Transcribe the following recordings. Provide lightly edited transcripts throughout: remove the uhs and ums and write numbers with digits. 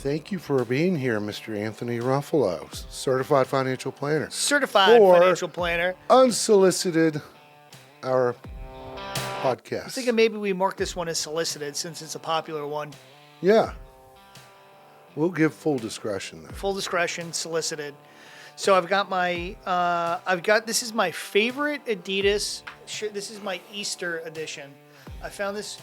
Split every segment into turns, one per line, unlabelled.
Thank you for being here, Mr. Anthony Ruffalo, certified financial planner.
Certified
Or
financial planner.
Unsolicited, our podcast.
I think maybe we mark this one as solicited since it's a popular one.
Yeah. We'll give full discretion there.
Full discretion, solicited. So I've got this is my favorite Adidas. This is my Easter edition. I found this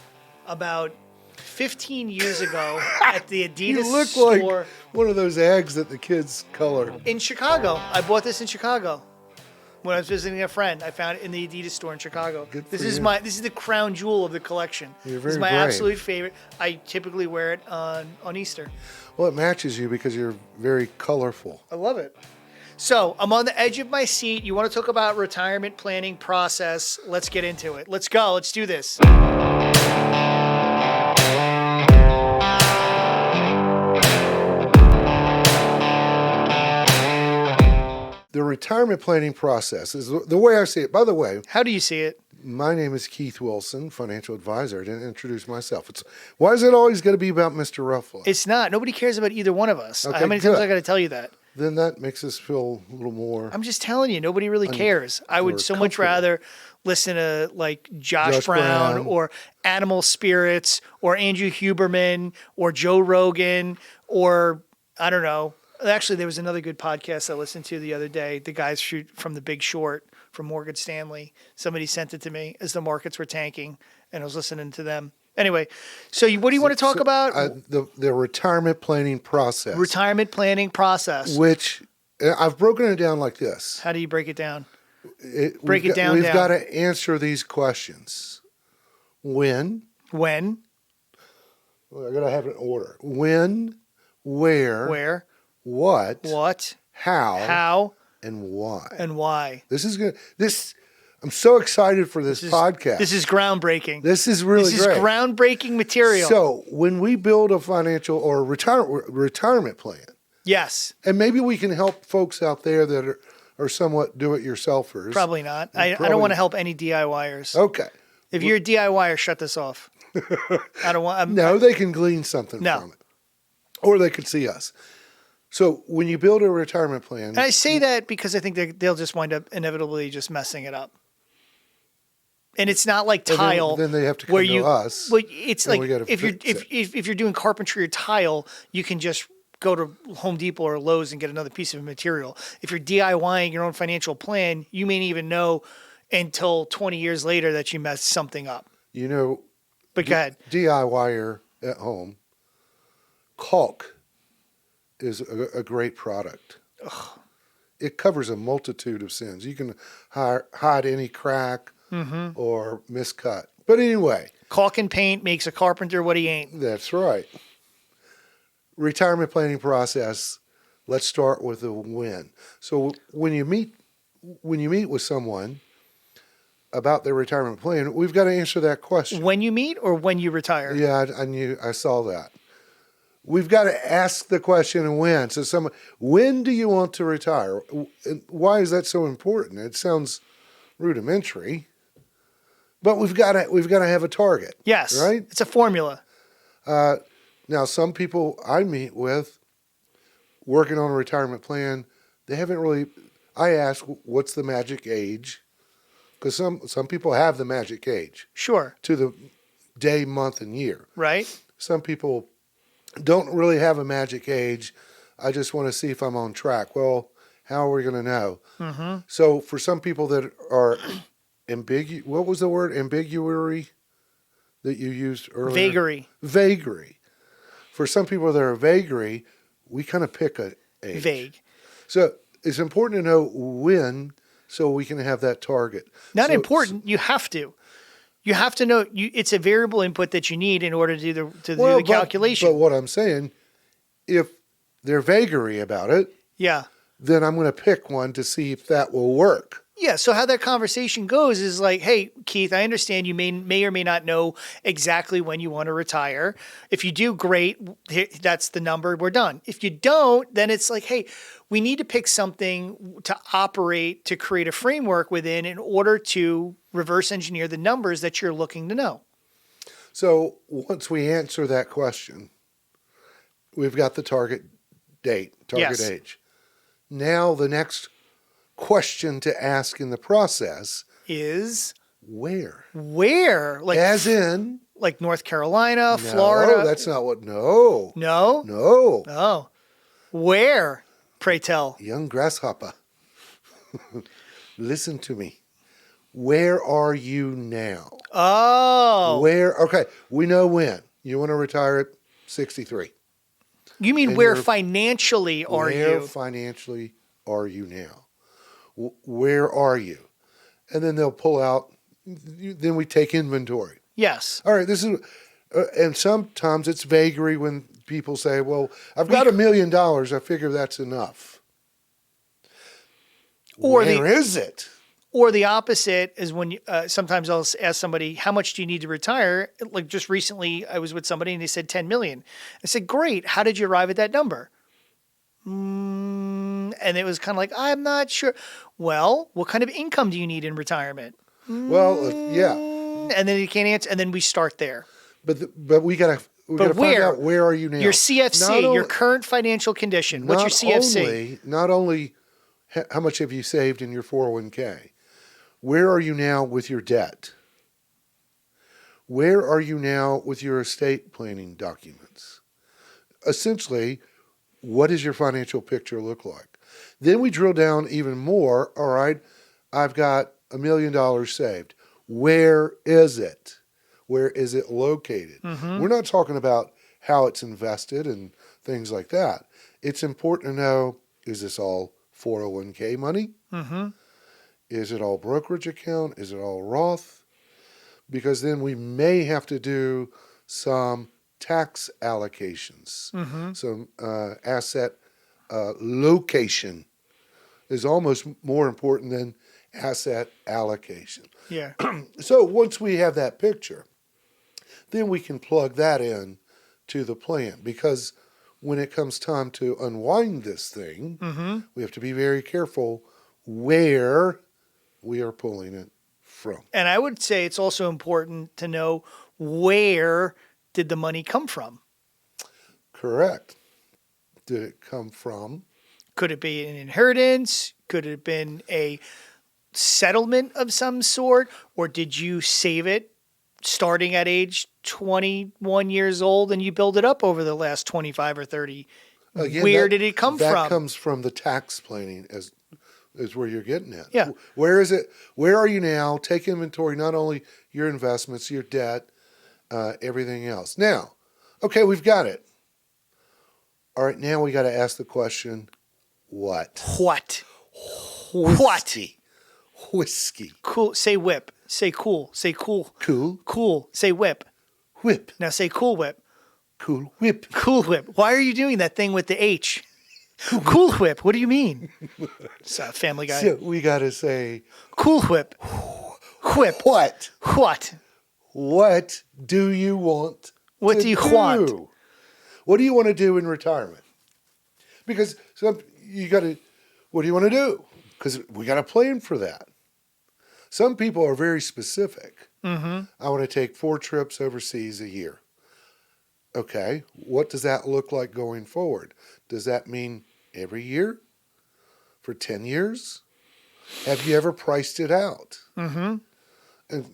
about 15 years ago at the Adidas
You look
store
like one of those eggs that the kids color.
in Chicago. I bought this in Chicago when I was visiting a friend. I found it in the Adidas store in Chicago.
Good for
This is
you.
This is the crown jewel of the collection.
You're
This is
very
my
brave.
absolute favorite. I typically wear it on Easter.
Well, it matches you because you're very colorful.
I love it. So I'm on the edge of my seat. You want to talk about retirement planning process? Let's get into it. Let's go. Let's do this.
The retirement planning process is the way I see it. By the way,
How do you see it?
my name is Keith Wilson, financial advisor. I didn't introduce myself. Why is it always going to be about Mr. Ruffalo?
It's not. Nobody cares about either one of us.
Okay,
How many times
good.
I got to tell you that?
Then that makes us feel a little more.
I'm just telling you, nobody really cares. I would
or
so much
comfortable.
rather listen to like Josh
Josh
Brown
Brown.
or Animal Spirits or Andrew Huberman or Joe Rogan or I don't know. Actually, there was another good podcast I listened to the other day. The guys from The Big Short from Morgan Stanley. Somebody sent it to me as the markets were tanking, and I was listening to them. Anyway, so what do you want to talk about?
The retirement planning process.
Retirement planning process.
Which I've broken it down like this.
How do you break it down?
Break
it down,
We've
down.
got to answer these questions. When?
When?
Well, I got to have an order. When, where, what, how, and why.
And why?
This is good. I'm so excited for this podcast.
This is groundbreaking.
This is really
This is
great.
groundbreaking material.
So when we build a financial or retirement plan,
yes.
and maybe we can help folks out there that are somewhat do-it-yourselfers.
Probably not. I don't want to help any DIYers.
Okay.
If you're a DIYer, shut this off. I don't want.
No, they can glean something from it. Or they could see us. So when you build a retirement plan.
And I say that because I think they'll just wind up inevitably just messing it up. And it's not like tile.
Then they have to come to us.
Well, it's
and
like
we gotta
if you're
fix it.
if you're doing carpentry or tile, you can just go to Home Depot or Lowe's and get another piece of material. If you're DIYing your own financial plan, you may not even know until 20 years later that you messed something up.
You know,
But go ahead.
DIYer at home, caulk is a great product.
Ugh.
It covers a multitude of sins. You can hide any crack or miscut. But anyway.
Caulk and paint makes a carpenter what he ain't.
That's right. Retirement planning process. Let's start with the when. So when you meet with someone about their retirement plan, we've got to answer that question.
When you meet or when you retire?
Yeah, I saw that. We've got to ask the question when. So when do you want to retire? And why is that so important? It sounds rudimentary, but we've got to have a target.
Yes.
Right?
It's a formula.
Now, some people I meet with working on a retirement plan, they haven't really. I ask, what's the magic age? Because some people have the magic age.
Sure.
To the day, month, and year.
Right.
Some people don't really have a magic age. I just want to see if I'm on track. Well, how are we going to know? Mm-hmm. So for some people that are what was the word? Ambiguity that you used earlier? Vagary. For some people that are vagary, we kind of pick a age.
Vague.
So it's important to know when so we can have that target.
Not important. You have to. You have to know. It's a variable input that you need in order to do the calculation.
But what I'm saying, if they're vagary about it,
yeah,
then I'm going to pick one to see if that will work.
Yeah, so how that conversation goes is like, hey, Keith, I understand you may or may not know exactly when you want to retire. If you do, great. That's the number. We're done. If you don't, then it's like, hey, we need to pick something to operate, to create a framework within in order to reverse engineer the numbers that you're looking to know.
So once we answer that question, we've got the target date, target
Yes.
age. Now the next question to ask in the process,
Is
where?
where?
As in,
Like North Carolina,
no,
Florida?
that's not what, no.
No?
No.
Oh. Where? Pray tell.
Young grasshopper, listen to me. Where are you now?
Oh.
Okay, we know when. You want to retire at 63.
You mean
and
where
you're-
financially are
Where
you?
financially are you now? Where are you? And then they'll pull out, then we take inventory.
Yes.
All right, this is, and sometimes it's vagary when people say, well, I've got $1 million. I figure that's enough.
Or
Where is it?
Or the opposite is when sometimes I'll ask somebody, how much do you need to retire? Like just recently, I was with somebody and they said 10 million. I said, great. How did you arrive at that number? And it was kind of like, I'm not sure. Well, what kind of income do you need in retirement?
Well, yeah,
And then you can't answer. And then we start there.
but we gotta find
where?
out, where are you now?
Your CFC,
Not
your
on-
current financial condition. What's your CFC?
Not only how much have you saved in your 401k, where are you now with your debt? Where are you now with your estate planning documents? Essentially, what does your financial picture look like? Then we drill down even more. All right, I've got $1 million saved. Where is it? Where is it located? We're not talking about how it's invested and things like that. It's important to know, is this all 401k money? Is it all brokerage account? Is it all Roth? Because then we may have to do some tax allocations. Some asset location is almost more important than asset allocation.
Yeah.
So once we have that picture, then we can plug that in to the plan. Because when it comes time to unwind this thing, we have to be very careful where we are pulling it from.
And I would say it's also important to know where did the money come from?
Correct. Did it come from?
Could it be an inheritance? Could it have been a settlement of some sort? Or did you save it starting at age 21 years old and you build it up over the last 25 or 30?
Again,
Where did it come
that
from?
comes from the tax planning is where you're getting at.
Yeah.
Where is it? Where are you now? Take inventory, not only your investments, your debt, everything else. Now, okay, we've got it. All right, now we got to ask the question, what?
What? What?
Whiskey.
Cool. Say whip. Say cool. Say cool.
Cool.
Cool. Say whip.
Whip.
Now say cool whip.
Cool whip.
Cool whip. Why are you doing that thing with the H? Cool whip. What do you mean? It's a Family Guy.
So we got to say,
Cool whip. Whip.
what?
What?
What do you want
What
to
do you want?
What do you want to do in retirement? Because you got to, what do you want to do? Because we got a plan for that. Some people are very specific. I want to take 4 trips overseas a year. Okay, what does that look like going forward? Does that mean every year? For 10 years? Have you ever priced it out? And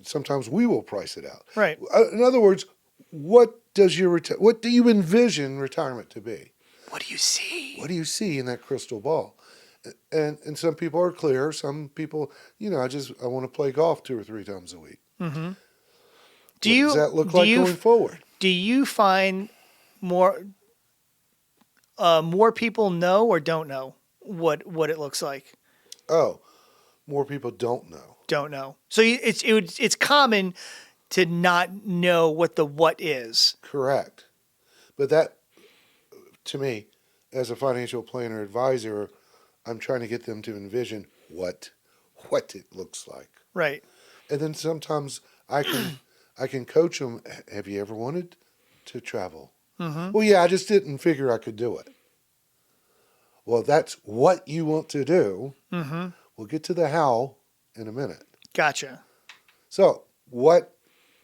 sometimes we will price it out.
Right.
In other words, what do you envision retirement to be?
What do you see?
What do you see in that crystal ball? And some people are clear. Some people, I want to play golf 2 or 3 times a week. Does that look like going forward?
Do you find more people know or don't know what it looks like?
Oh, more people don't know.
Don't know. So it's common to not know what the what is.
Correct. But that, to me, as a financial planner advisor, I'm trying to get them to envision what it looks like.
Right.
And then sometimes I can coach them. Have you ever wanted to travel? Well, yeah, I just didn't figure I could do it. Well, that's what you want to do. We'll get to the how in a minute.
Gotcha.
So what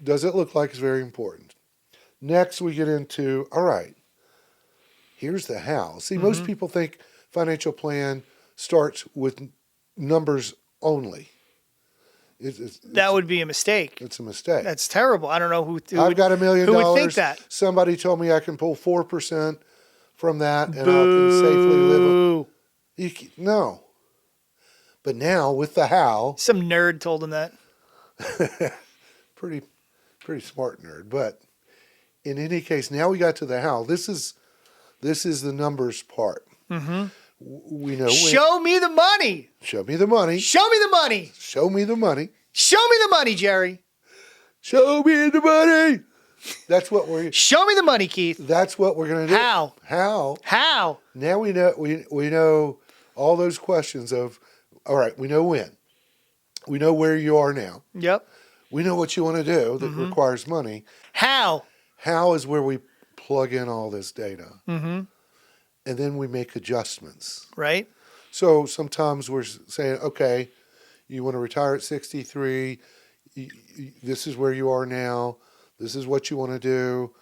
does it look like is very important. Next, we get into, all right, Here's the how. See, most people think financial plan starts with numbers only.
That would be a mistake.
It's a mistake.
That's terrible. I don't know who
I've got $1 million.
who would think that.
Somebody told me I can pull 4% from that, and I can safely live.
Boo.
No. But now with the how,
Some nerd told him that.
pretty smart nerd. But in any case, now we got to the how. This is the numbers part. We know.
Show me the money.
Show me the money.
Show me the money.
Show me the money.
Show me the money, Jerry.
Show me the money. That's what we're.
Show me the money, Keith.
That's what we're gonna do.
How?
How?
How?
Now we know. We know all those questions of. All right. We know when. We know where you are now.
Yep.
We know what you want to do that requires money.
How?
How is where we plug in all this data. And then we make adjustments.
Right.
So sometimes we're saying, okay, you want to retire at 63. This is where you are now. This is what you want to do.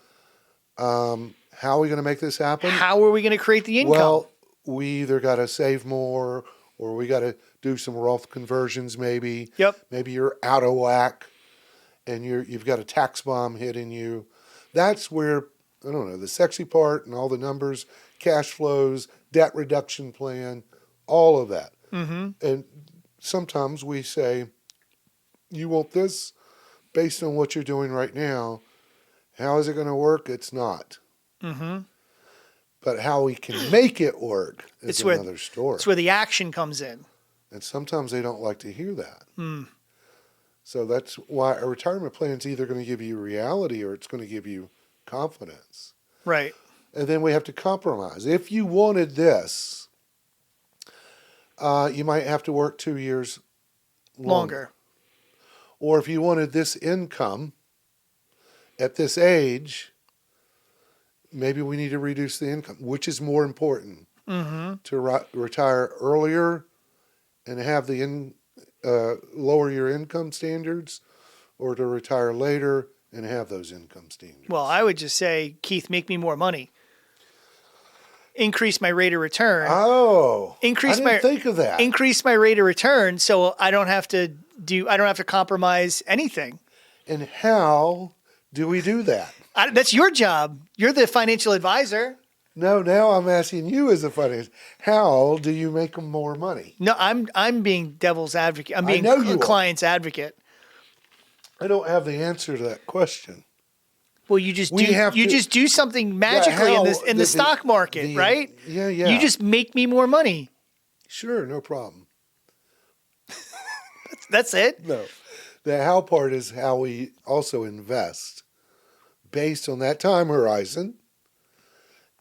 How are we going to make this happen?
How are we going to create the income?
Well, we either got to save more or we got to do some Roth conversions maybe.
Yep.
Maybe you're out of whack and you've got a tax bomb hitting you. That's where, I don't know, the sexy part and all the numbers, cash flows, debt reduction plan, all of that. And sometimes we say, you want this based on what you're doing right now. How is it going to work? It's not. But how we can make it work is another story.
It's where the action comes in.
And sometimes they don't like to hear that. So that's why a retirement plan is either going to give you reality or it's going to give you confidence.
Right.
And then we have to compromise. If you wanted this, you might have to work 2 years longer. Or if you wanted this income at this age, maybe we need to reduce the income. Which is more important? To retire earlier and have the lower your income standards, or to retire later and have those income standards?
Well, I would just say, Keith, make me more money. Increase my rate of return.
Oh, I
Increase
didn't think of that.
Increase my rate of return so I don't have to compromise anything.
And how do we do that?
That's your job. You're the financial advisor.
No, now I'm asking you as a finance. How do you make them more money?
No, I'm being devil's advocate. I'm being
know you
a
are.
client's advocate.
I don't have the answer to that question.
Well, you just
We have to-
just do something magically
how
in the stock market, right?
Yeah.
You just make me more money.
Sure, no problem.
That's it.
No, the how part is how we also invest based on that time horizon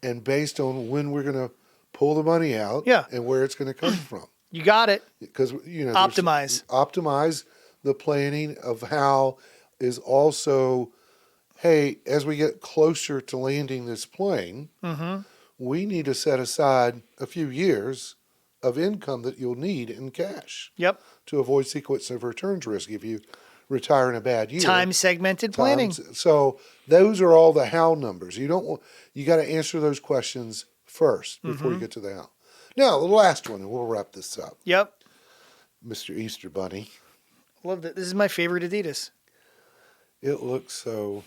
and based on when we're going to pull the money out and where it's going to come from.
You got it.
Because, there's-
Optimize
the planning of how is also, hey, as we get closer to landing this plane, we need to set aside a few years of income that you'll need in cash.
Yep.
To avoid sequence of returns risk if you retire in a bad year.
Time segmented planning.
So those are all the how numbers. You got to answer those questions first before you get to the how. Now, the last one, and we'll wrap this up.
Yep.
Mr. Easter Bunny.
Love it. This is my favorite Adidas.
It looks so...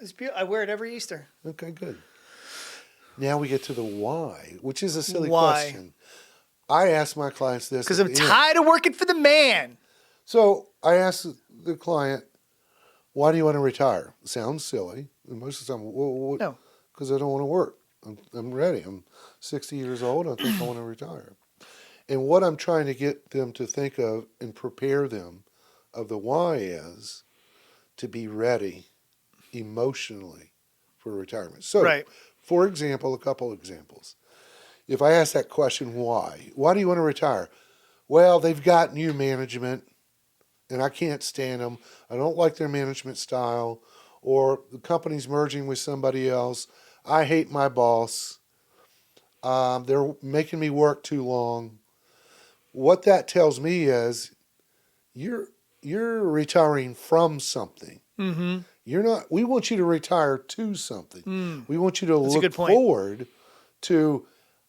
It's beautiful. I wear it every Easter.
Okay, good. Now we get to the why, which is a silly
Why?
question. I ask my clients this.
Because
at
I'm
the end.
tired of working for the man.
So I ask the client, why do you want to retire? Sounds silly. And most of the time,
No.
because I don't want to work. I'm ready. I'm 60 years old. I think I want to retire. And what I'm trying to get them to think of and prepare them of the why is to be ready emotionally for retirement. So,
Right.
for example, a couple examples. If I ask that question, why? Why do you want to retire? Well, they've got new management and I can't stand them. I don't like their management style, or the company's merging with somebody else. I hate my boss. They're making me work too long. What that tells me is you're retiring from something. You're not. We want you to retire to something. We want you to
That's a
look
good point.
forward to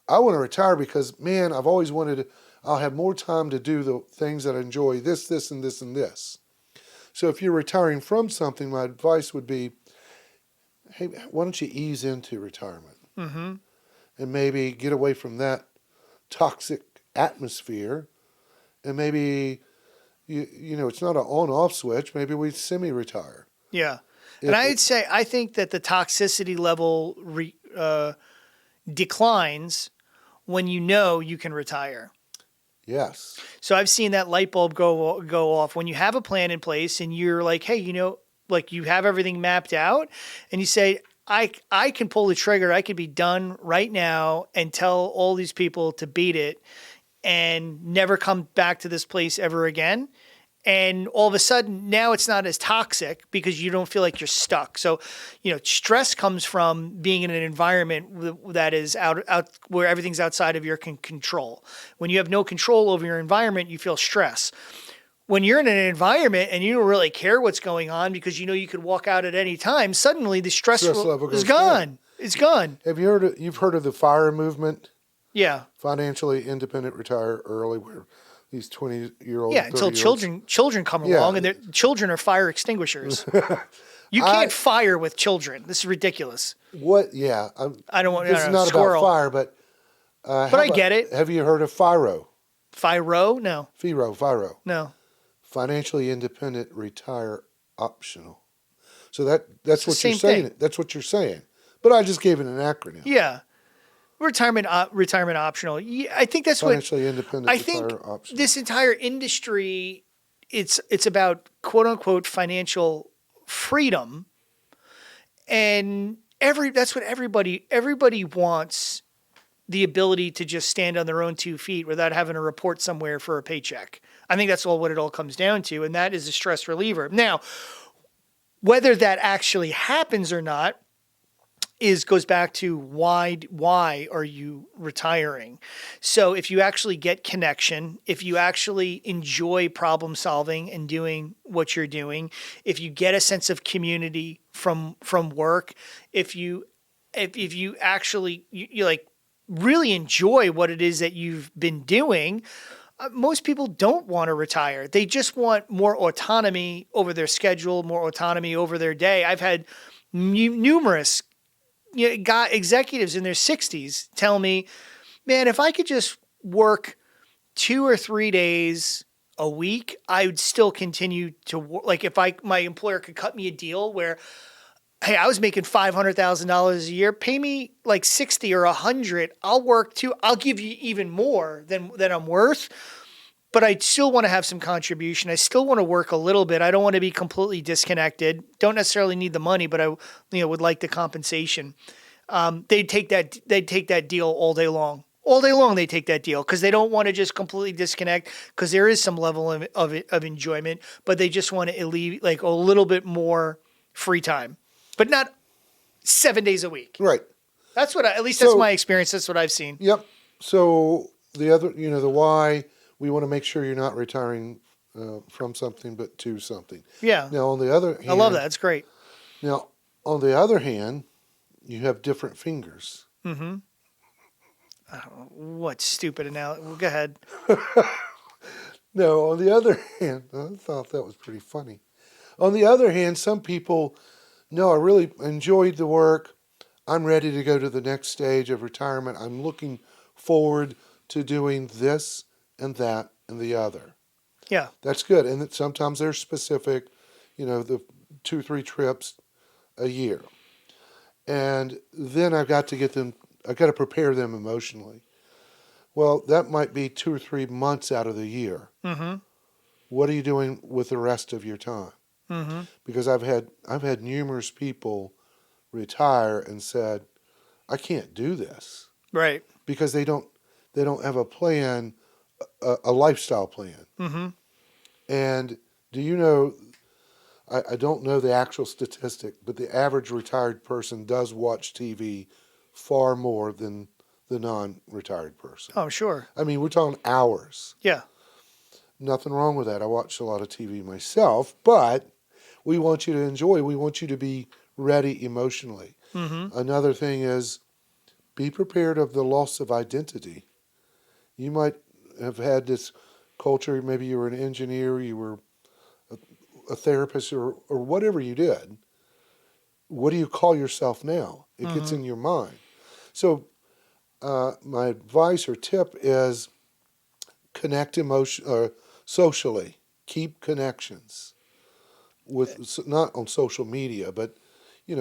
I want to retire because, man, I've always wanted to, I'll have more time to do the things that I enjoy, this, and this, and this. So if you're retiring from something, my advice would be, hey, why don't you ease into retirement?
Mm-hmm.
And maybe get away from that toxic atmosphere, and maybe you know it's not an on-off switch. Maybe we semi-retire.
Yeah.
If
And I'd say I think that the toxicity level declines when you know you can retire.
Yes.
So I've seen that light bulb go off when you have a plan in place and you're like, hey, you know, like you have everything mapped out, and you say, I can pull the trigger. I could be done right now and tell all these people to beat it and never come back to this place ever again. And all of a sudden now it's not as toxic because you don't feel like you're stuck. So, you know, stress comes from being in an environment that is out where everything's outside of your control. When you have no control over your environment, you feel stress. When you're in an environment and you don't really care what's going on because you know you could walk out at any time, suddenly the stress
Level
is
goes down.
gone. It's gone.
Have you heard? You've heard of the FIRE movement?
Yeah.
Financially independent, retire early. Where these 20-year-olds,
Yeah, until
30-year-olds
children come
Yeah.
along, and their children are fire extinguishers. You can't fire with children. This is ridiculous.
What? Yeah.
I don't want.
This
I
is
don't know,
not
squirrel.
about fire, but.
But I get it.
Have you heard of FIRO?
FIRO? No,
FIRO.
no.
Financially independent, retire optional. So that's
the
what you're
same
saying.
thing.
That's what you're saying. But I just gave it an acronym.
Yeah, retirement optional. Yeah, I think that's what.
Financially independent,
I
retire
think
optional.
this entire industry, it's about quote unquote financial freedom, and that's what everybody wants. The ability to just stand on their own 2 feet without having to report somewhere for a paycheck. I think that's what it all comes down to, and that is a stress reliever. Now, whether that actually happens or not goes back to why are you retiring? So if you actually get connection, if you actually enjoy problem solving and doing what you're doing, if you get a sense of community from work, if you actually you like really enjoy what it is that you've been doing, most people don't want to retire. They just want more autonomy over their schedule, more autonomy over their day. I've had numerous executives in their 60s tell me, man, if I could just work 2 or 3 days a week, I would still continue to work. Like if my employer could cut me a deal where, hey, I was making $500,000 a year. Pay me like 60 or 100. I'll work too. I'll give you even more than I'm worth. But I still want to have some contribution. I still want to work a little bit. I don't want to be completely disconnected. Don't necessarily need the money, but I would like the compensation. They'd take that deal all day long. All day long they take that deal because they don't want to just completely disconnect because there is some level of enjoyment, but they just want to alleviate like a little bit more free time. But not 7 days a week.
Right.
That's what that's my experience. That's what I've seen.
Yep. So the other, the why, we want to make sure you're not retiring from something, but to something.
Yeah.
Now, on the other hand.
I love that. It's great.
Now, on the other hand, you have different fingers.
Mm-hmm. What stupid analogy. Well, go ahead.
No, on the other hand, I thought that was pretty funny. On the other hand, some people, no, I really enjoyed the work. I'm ready to go to the next stage of retirement. I'm looking forward to doing this and that and the other.
Yeah.
That's good. And sometimes they're specific, the 2-3 trips a year. And then I've got to prepare them emotionally. Well, that might be 2 or 3 months out of the year.
Mm-hmm.
What are you doing with the rest of your time?
Mm-hmm.
Because I've had numerous people retire and said, I can't do this.
Right.
Because they don't have a plan, a lifestyle plan.
Mm-hmm.
And do you know, I don't know the actual statistic, but the average retired person does watch TV far more than the non-retired person.
Oh, sure.
I mean, we're talking hours.
Yeah.
Nothing wrong with that. I watch a lot of TV myself, but we want you to enjoy. We want you to be ready emotionally.
Mm-hmm.
Another thing is be prepared of the loss of identity. You might have had this culture, maybe you were an engineer, you were a therapist, or whatever you did. What do you call yourself now? It gets in your mind. So my advice or tip is connect socially. Keep connections with, not on social media, but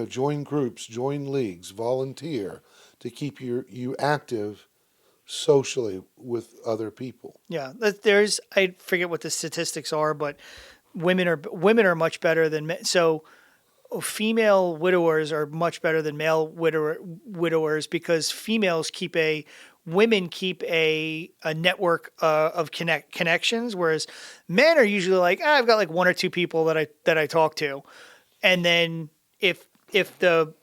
join groups, join leagues, volunteer to keep you active socially with other people.
Yeah, I forget what the statistics are, but women are much better than men. So female widowers are much better than male widowers because women keep a network of connections, whereas men are usually like, I've got like one or two people that I talk to, and then if the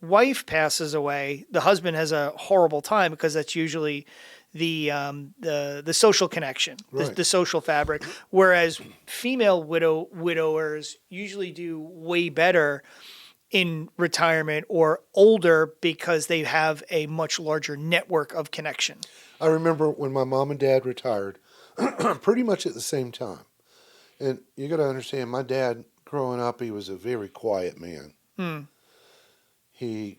wife passes away, the husband has a horrible time because that's usually the social connection,
Right.
the social fabric. Whereas female widowers usually do way better in retirement or older because they have a much larger network of connection.
I remember when my mom and dad retired, pretty much at the same time. And you got to understand, my dad, growing up, he was a very quiet man. He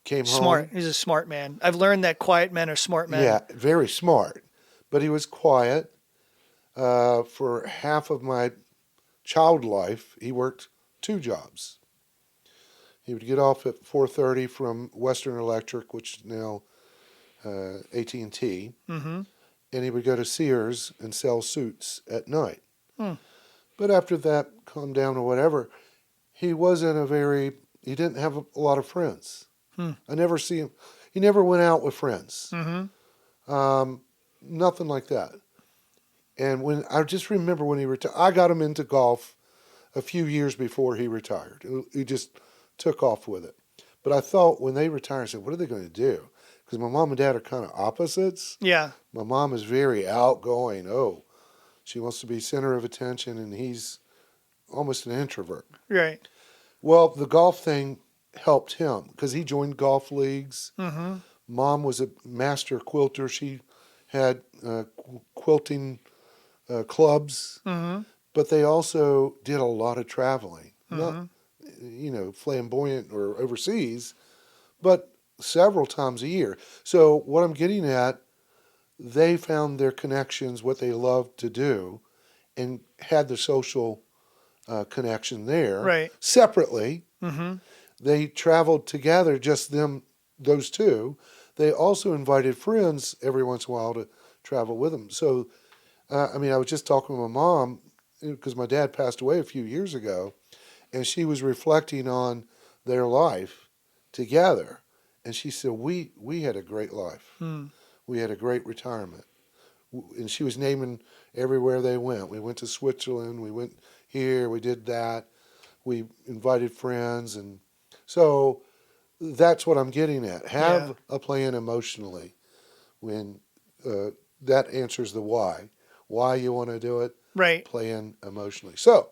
came
Smart.
home.
He's a smart man. I've learned that quiet men are smart men.
Yeah, very smart. But he was quiet. For half of my child life, he worked 2 jobs. He would get off at 4:30 from Western Electric, which is now AT&T, and he would go to Sears and sell suits at night. But after that calmed down or whatever, he didn't have a lot of friends. I never see him. He never went out with friends. Nothing like that. And I just remember when he retired, I got him into golf a few years before he retired. He just took off with it. But I thought when they retired, I said, what are they going to do? Because my mom and dad are kind of opposites.
Yeah.
My mom is very outgoing. Oh, she wants to be center of attention, and he's almost an introvert.
Right.
Well, the golf thing helped him because he joined golf leagues. Mom was a master quilter. She had quilting clubs, but they also did a lot of traveling. Not, flamboyant or overseas, but several times a year. So what I'm getting at, they found their connections, what they loved to do, and had the social connection there.
Right.
Separately, they traveled together, just those two. They also invited friends every once in a while to travel with them. So, I was just talking with my mom, because my dad passed away a few years ago, and she was reflecting on their life together. And she said, we had a great life. We had a great retirement. And she was naming everywhere they went. We went to Switzerland. We went here. We did that. We invited friends. And so that's what I'm getting at. Have a plan emotionally when that answers the why. Why you want to do it.
Right.
Plan emotionally. So,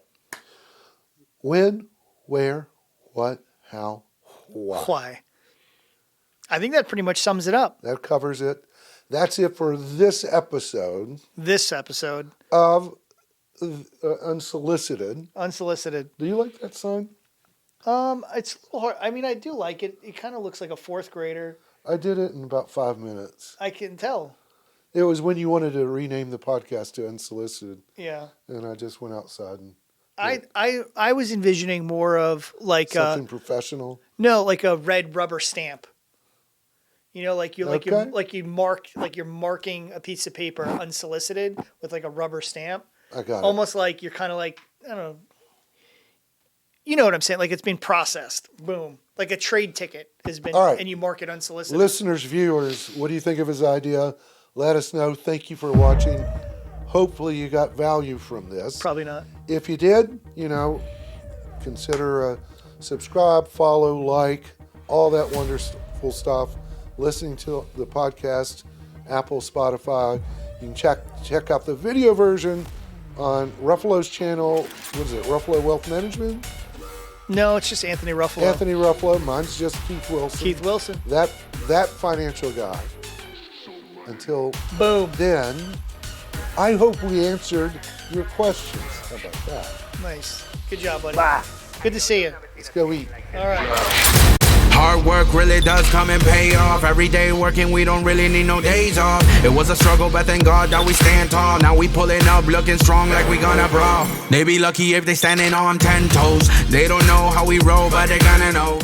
when, where, what, how, why.
Why? I think that pretty much sums it up.
That covers it. That's it for this episode of Unsolicited.
Unsolicited.
Do you like that sign?
It's a little hard. I do like it. It kind of looks like a 4th grader.
I did it in about 5 minutes.
I can tell.
It was when you wanted to rename the podcast to Unsolicited.
Yeah.
And I just went outside and
I was envisioning more of like
something professional.
No, like a red rubber stamp. Like you're marking a piece of paper unsolicited with like a rubber stamp.
I got it.
Almost like you're kind of like, I don't know. You know what I'm saying? Like it's been processed. Boom. Like a trade ticket has been,
All right.
and you mark it unsolicited.
Listeners, viewers, what do you think of his idea? Let us know. Thank you for watching. Hopefully you got value from this.
Probably not.
If you did, consider subscribe, follow, like, all that wonderful stuff. Listening to the podcast, Apple, Spotify. You can check out the video version on Ruffalo's channel. What is it? Ruffalo Wealth Management?
No, it's just Anthony Ruffalo.
Anthony Ruffalo. Mine's just Keith Wilson.
Keith Wilson.
That financial guy. Until
Boom.
then, I hope we answered your questions. How about that?
Nice. Good job, buddy. Good to see you.
Let's go eat.
All right.
Hard work really does come and pay off. Every day working, we don't really need no days off. It was a struggle, but thank God that we stand tall. Now we pulling up, looking strong like we gonna brawl. They be lucky if they standing on 10 toes. They don't know how we roll, but they gonna know.